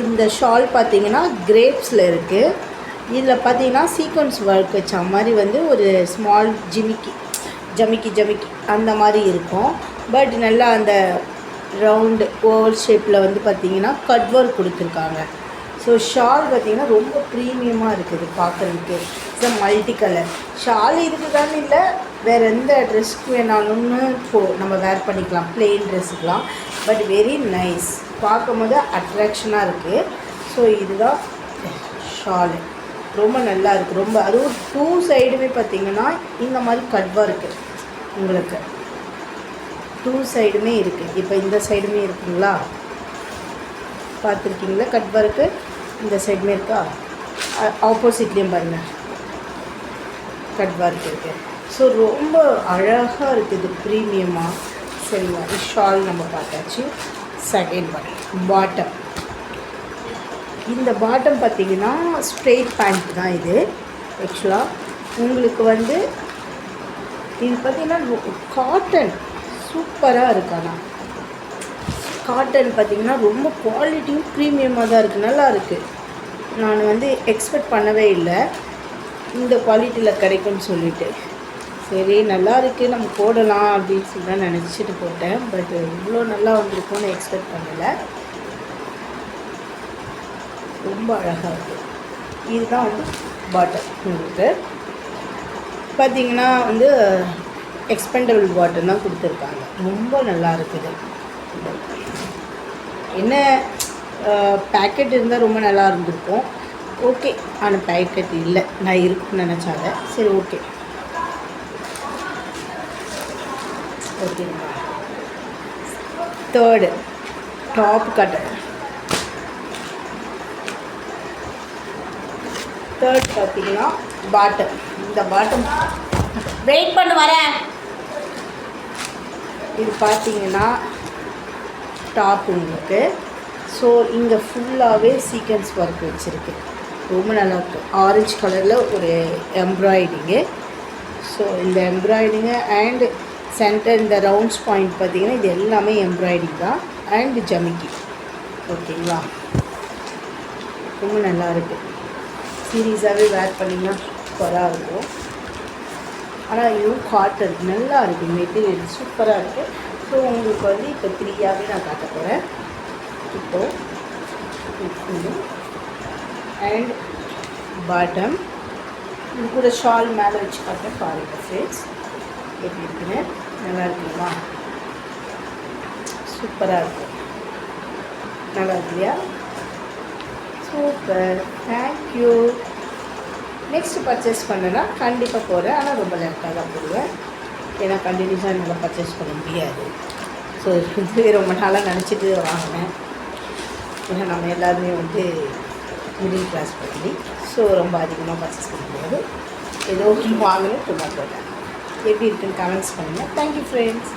இந்த ஷால் பார்த்தீங்கன்னா கிரேப்ஸில் இருக்குது. இதில் பார்த்தீங்கன்னா சீக்வன்ஸ் ஒர்க் வச்ச மாதிரி வந்து ஒரு ஸ்மால் ஜமிக்கி அந்த மாதிரி இருக்கும். பட் நல்லா அந்த ரவுண்டு ஓவல் ஷேப்பில் வந்து பார்த்திங்கன்னா கட் ஒர்க் கொடுத்துருக்காங்க. ஸோ ஷால் பார்த்திங்கன்னா ரொம்ப ப்ரீமியமாக இருக்குது பார்க்குறதுக்கு. இட்ஸ் மல்டி கலர் ஷால் இருக்குதான்னு இல்லை, வேறு எந்த ட்ரெஸ்க்கு வேணாலும்னு நம்ம வேர் பண்ணிக்கலாம், ப்ளெயின் ட்ரெஸ்ஸுக்கெலாம். பட் வெரி நைஸ், பார்க்கும் போது அட்ராக்ஷனாக இருக்குது. ஸோ இதுதான் ஷாலு, ரொம்ப நல்லா இருக்குது. ரொம்ப அதுவும் 2 சைடுமே பார்த்திங்கன்னா இந்த மாதிரி கட் ஒர்க் உங்களுக்கு 2 சைடுமே இருக்குது. இப்போ இந்த சைடுமே இருக்குங்களா, பார்த்துருக்கீங்களா கட் ஒர்க்கு, இந்த சைடுமே இருக்கா, ஆப்போசிட்லேயும் பாருங்கள் கட் ஒர்க் இருக்குது. ஸோ ரொம்ப அழகாக இருக்குது, ப்ரீமியமாக. சரிங்களா, ஷால் நம்ம பார்த்தாச்சு. Second one bottom. இந்த பாட்டம் பார்த்திங்கன்னா ஸ்ட்ரெயிட் பேண்ட் தான் இது. ஆக்சுவலாக உங்களுக்கு வந்து இது பார்த்திங்கன்னா காட்டன் சூப்பராக இருக்கு. ஆனால் காட்டன் பார்த்திங்கன்னா ரொம்ப குவாலிட்டியும் ப்ரீமியமாக தான் இருக்குது, நல்லா இருக்குது. நான் வந்து எக்ஸ்பெக்ட் பண்ணவே இல்லை இந்த குவாலிட்டியில் கிடைக்கும்னு சொல்லிவிட்டு. சரி நல்லா இருக்குது, நம்ம போடலாம் அப்படின்னு சொல்லி தான் நினச்சிட்டு போட்டேன். பட் இவ்வளோ நல்லா வந்திருக்கும்னு எக்ஸ்பெக்ட் பண்ணலை. ரொம்ப அழகாக இருக்குது. இதுதான் வந்து பாட்டம். உங்களுக்கு பார்த்திங்கன்னா வந்து எக்ஸ்பெண்டபிள் பாட்டம் தான் கொடுத்துருக்காங்க. ரொம்ப நல்லா இருக்குது. என்ன பேக்கெட் இருந்தால் ரொம்ப நல்லா இருந்திருக்கும். ஓகே, ஆனால் பேக்கெட் இல்லை, நான் இருக்குன்னு நினச்சாங்க. சரி ஓகே ஓகேங்களா. Third top cutter. தேர்ட் பார்த்திங்கன்னா பாட்டம். இந்த பாட்டம் வெயிட் பண்ண வரேன். இது பார்த்திங்கன்னா டாப் உங்களுக்கு. ஸோ இங்கே ஃபுல்லாகவே சீக்வன்ஸ் ஒர்க் வச்சுருக்கு, ரொம்ப நல்லாயிருக்கு. ஆரஞ்சு கலரில் ஒரு எம்ப்ராய்டிங்கு. ஸோ இந்த எம்ப்ராய்டிங்கு அண்ட் சென்டர் இந்த ரவுண்ட்ஸ் பாயிண்ட் பார்த்திங்கன்னா இது எல்லாமே எம்ப்ராய்டிங் தான் அண்ட் ஜமிக்கி. ஓகேங்களா, ரொம்ப நல்லா இருக்குது. சீரியஸாகவே வேர் பண்ணிங்கன்னா சூப்பராக இருக்கும். ஆனால் இதுவும் காட்டன் நல்லா இருக்குது, மெட்டீரியல் சூப்பராக இருக்குது. ஸோ உங்களுக்கு வந்து இப்போ 3ஆகவே நான் காட்ட போகிறேன். இப்போது அண்ட் பாட்டம் இது கூட ஷால் மேலே வச்சு காட்டுறேன். பாருங்க ஃப்ரெண்ட்ஸ் எப்படி இருக்குன்னு, நல்லா இருக்குங்களா, சூப்பராக இருக்கும். நல்லா இருக்கு இல்லையா, சூப்பர். தேங்க்யூ. நெக்ஸ்ட் பர்ச்சேஸ் பண்ணேன்னா கண்டிப்பாக போகிறேன், ஆனால் ரொம்ப லேட்டாக தான் போடுவேன். ஏன்னா கண்டினியூஸாக என்னால் பர்ச்சேஸ் பண்ண முடியாது. ஸோ இது ரொம்ப நாளாக நினச்சிட்டு வாங்கினேன். ஏன்னா நம்ம எல்லாருமே வந்து மிடில் கிளாஸ் பண்ணி ஸோ ரொம்ப அதிகமாக பர்ச்சேஸ் பண்ண முடியாது. ஏதோ ஒன்று வாங்கணும் சும்மா போட்டேன். எப்படி இருக்குன்னு கமெண்ட்ஸ் பண்ணுங்கள். Thank you friends.